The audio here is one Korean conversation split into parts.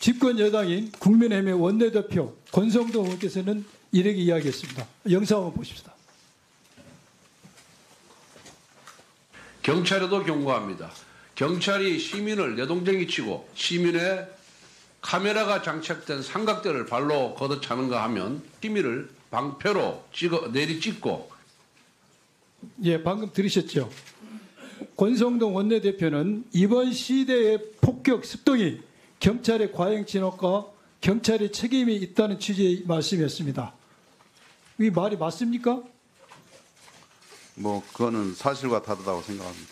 집권 여당인 국민의힘의 원내대표 권성동 의원께서는 이렇게 이야기했습니다. 영상 한번 보십시다. 경찰에도 경고합니다. 경찰이 시민을 내동댕이 치고 시민의 카메라가 장착된 삼각대를 발로 걷어차는가 하면 시민을 방패로 내리찍고. 예, 방금 들으셨죠? 권성동 원내대표는 이번 시대의 폭격 습동이 경찰의 과잉 진압과 경찰의 책임이 있다는 취지의 말씀이었습니다. 이 말이 맞습니까? 뭐 그거는 사실과 다르다고 생각합니다.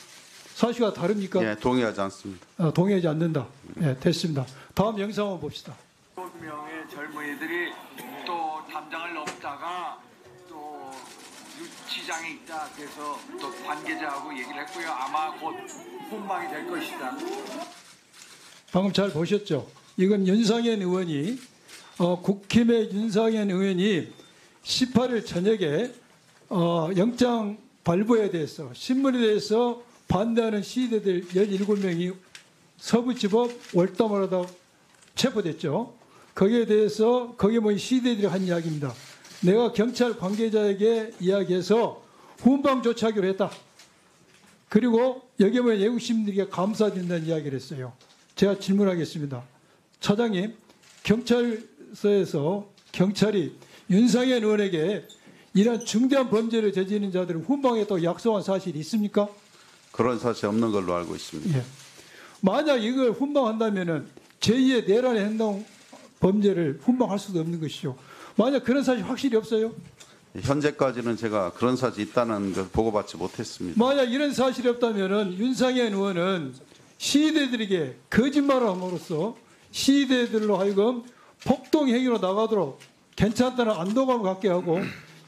사실과 다릅니까? 예, 동의하지 않습니다. 동의하지 않는다. 예, 됐습니다. 다음 영상 한번 봅시다. 7명의 젊은이들이 또 담장을 넘다가 또 유치장에 있다. 그래서 또 관계자하고 얘기를 했고요. 아마 곧 훈방이 될 것이다. 방금 잘 보셨죠? 이건 윤상현 의원이 국힘의 윤상현 의원이 18일 저녁에 영장 발부에 대해서 신문에 대해서 반대하는 시위대들 17명이 서부지법 월담을 하다 체포됐죠. 거기에 대해서 거기에 모인 시위대들이 한 이야기입니다. 내가 경찰 관계자에게 이야기해서 훈방 조치하기로 했다. 그리고 여기에 모인 외국 시민들에게 감사드린다는 이야기를 했어요. 제가 질문하겠습니다. 차장님, 경찰서에서 경찰이 윤상현 의원에게 이런 중대한 범죄를 저지르는 자들을 훈방했다고 약속한 사실이 있습니까? 그런 사실 없는 걸로 알고 있습니다. 예. 만약 이걸 훈방한다면은 제2의 내란의 행동 범죄를 훈방할 수도 없는 것이죠. 만약 그런 사실 확실히 없어요? 현재까지는 제가 그런 사실이 있다는 걸 보고받지 못했습니다. 만약 이런 사실이 없다면은 윤상현 의원은 시위대들에게 거짓말을 함으로써 시위대들로 하여금 폭동 행위로 나가도록 괜찮다는 안도감을 갖게 하고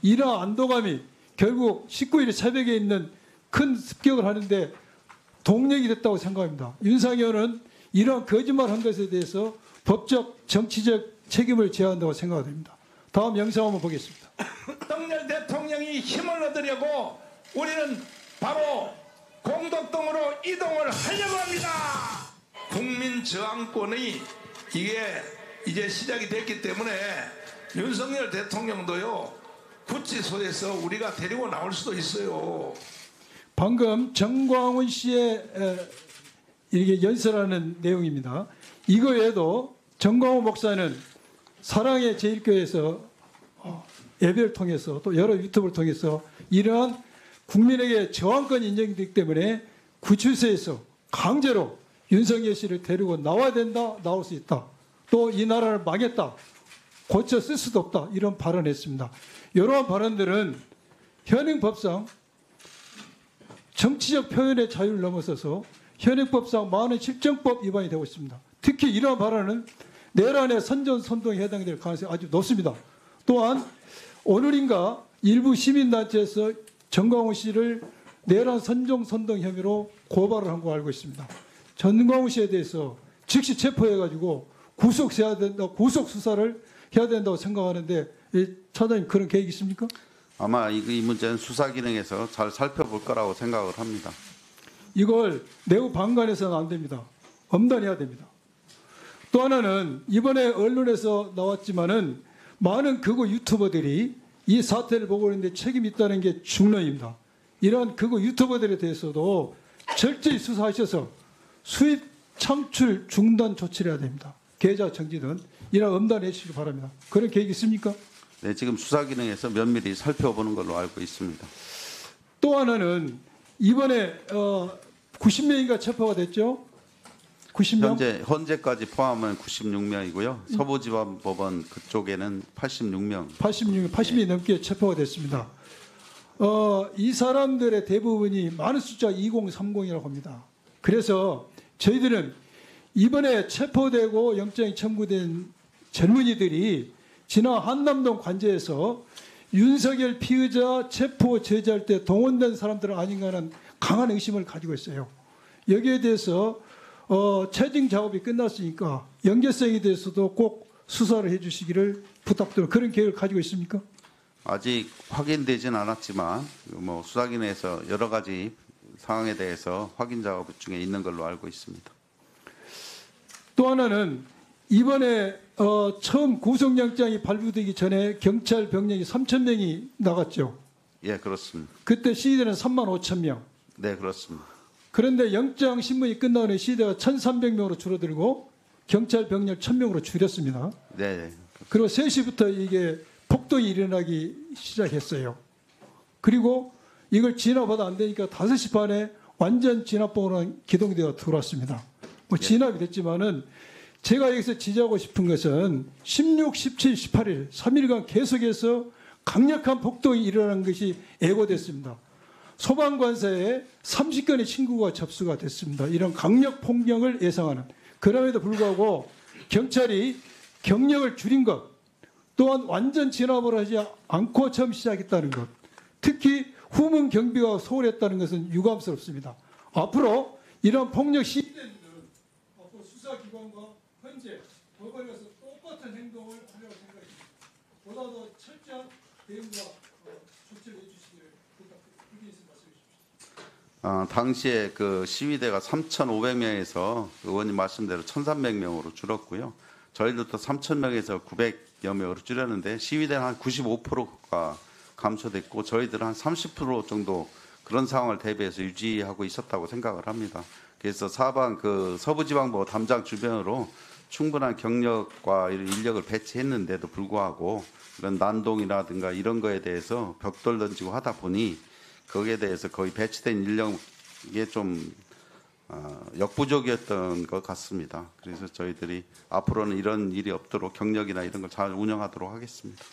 이러한 안도감이 결국 19일 새벽에 있는 큰 습격을 하는데 동력이 됐다고 생각합니다. 윤상현은 이러한 거짓말을 한 것에 대해서 법적, 정치적 책임을 져야 한다고 생각됩니다. 다음 영상 한번 보겠습니다. 윤석열 대통령이 힘을 얻으려고 우리는 바로 공덕동으로 이동을 하려고 합니다. 국민 저항권이 이게 이제 시작이 됐기 때문에 윤석열 대통령도요 구치소에서 우리가 데리고 나올 수도 있어요. 방금 정광훈 씨의 이렇게 연설하는 내용입니다. 이거 외에도 정광훈 목사는 사랑의 제일교회에서 예배를 통해서 또 여러 유튜브를 통해서 이러한 국민에게 저항권이 인정되기 때문에 구치소에서 강제로 윤석열 씨를 데리고 나와야 된다, 나올 수 있다. 또 이 나라를 망했다, 고쳐 쓸 수도 없다, 이런 발언을 했습니다. 이러한 발언들은 현행법상 정치적 표현의 자유를 넘어서서 현행법상 많은 실정법 위반이 되고 있습니다. 특히 이러한 발언은 내란의 선전선동에 해당될 가능성이 아주 높습니다. 또한 오늘인가 일부 시민단체에서 정광훈 씨를 내란 선전선동 혐의로 고발을 한 거 알고 있습니다. 정광훈 씨에 대해서 즉시 체포해가지고 구속해야 된다, 구속 수사를 해야 된다고 생각하는데 차장님 그런 계획 있습니까? 아마 이 문제는 수사 기능에서 잘 살펴볼 거라고 생각을 합니다. 이걸 내부 방관해서는 안 됩니다. 엄단해야 됩니다. 또 하나는 이번에 언론에서 나왔지만은 많은 극우 유튜버들이 이 사태를 보고 있는데 책임이 있다는 게 중론입니다. 이러한 극우 유튜버들에 대해서도 철저히 수사하셔서 수입 창출 중단 조치를 해야 됩니다. 계좌 정지 등 이런 엄단해 주시기 바랍니다. 그런 계획 있습니까? 네, 지금 수사 기능에서 면밀히 살펴보는 걸로 알고 있습니다. 또 하나는 이번에 90명인가 체포가 됐죠? 90명? 현재까지 포함은 96명이고요. 서부지방법원 그쪽에는 86명. 80명 넘게 체포가 됐습니다. 이 사람들의 대부분이 많은 숫자 2030이라고 합니다. 그래서 저희들은 이번에 체포되고 영장이 청구된 젊은이들이 지난 한남동 관제에서 윤석열 피의자 체포 제지할 때 동원된 사람들은 아닌가 하는 강한 의심을 가지고 있어요. 여기에 대해서 채증 작업이 끝났으니까 연계성에 대해서도 꼭 수사를 해주시기를 부탁드립니다. 그런 계획을 가지고 있습니까? 아직 확인되진 않았지만 뭐 수사기능에서 여러 가지 상황에 대해서 확인 작업 중에 있는 걸로 알고 있습니다. 또 하나는 이번에 처음 구속영장이 발부되기 전에 경찰 병력이 3,000명이 나갔죠. 예, 그렇습니다. 그때 시위대는 35,000명. 네, 그렇습니다. 그런데 영장 신문이 끝나고 는 시위대가 1,300명으로 줄어들고 경찰 병력 1,000명으로 줄였습니다. 네, 그리고 3시부터 이게 폭동이 일어나기 시작했어요. 그리고 이걸 진압하다 안 되니까 5시 반에 완전 진압봉으로 기동대가 들어왔습니다. 뭐 진압이 됐지만은 제가 여기서 지적하고 싶은 것은 16, 17, 18일 3일간 계속해서 강력한 폭동이 일어난 것이 예고됐습니다. 소방관사에 30건의 신고가 접수가 됐습니다. 이런 강력 폭력을 예상하는. 그럼에도 불구하고 경찰이 경력을 줄인 것, 또한 완전 진압을 하지 않고 처음 시작했다는 것, 특히 후문 경비가 소홀했다는 것은 유감스럽습니다. 앞으로 이런 폭력 시위대들은 앞으로 수사기관과 현재 법원에 가서 똑같은 행동을 하려고 생각합니다. 보다 더 철저한 대응과 조치를 해주시기를 부탁드립니다. 말씀해 주십시오. 당시에 그 시위대가 3,500명에서 의원님 말씀대로 1,300명으로 줄었고요. 저희들도 3,000명에서 900여 명으로 줄였는데 시위대는 한 95%가 감소됐고 저희들은 한 30% 정도 그런 상황을 대비해서 유지하고 있었다고 생각을 합니다. 그래서 사방 그 서부지방법 담장 주변으로 충분한 경력과 인력을 배치했는데도 불구하고 이런 난동이라든가 이런 거에 대해서 벽돌 던지고 하다 보니 거기에 대해서 거의 배치된 인력이 좀 역부족이었던 것 같습니다. 그래서 저희들이 앞으로는 이런 일이 없도록 경력이나 이런 걸 잘 운영하도록 하겠습니다.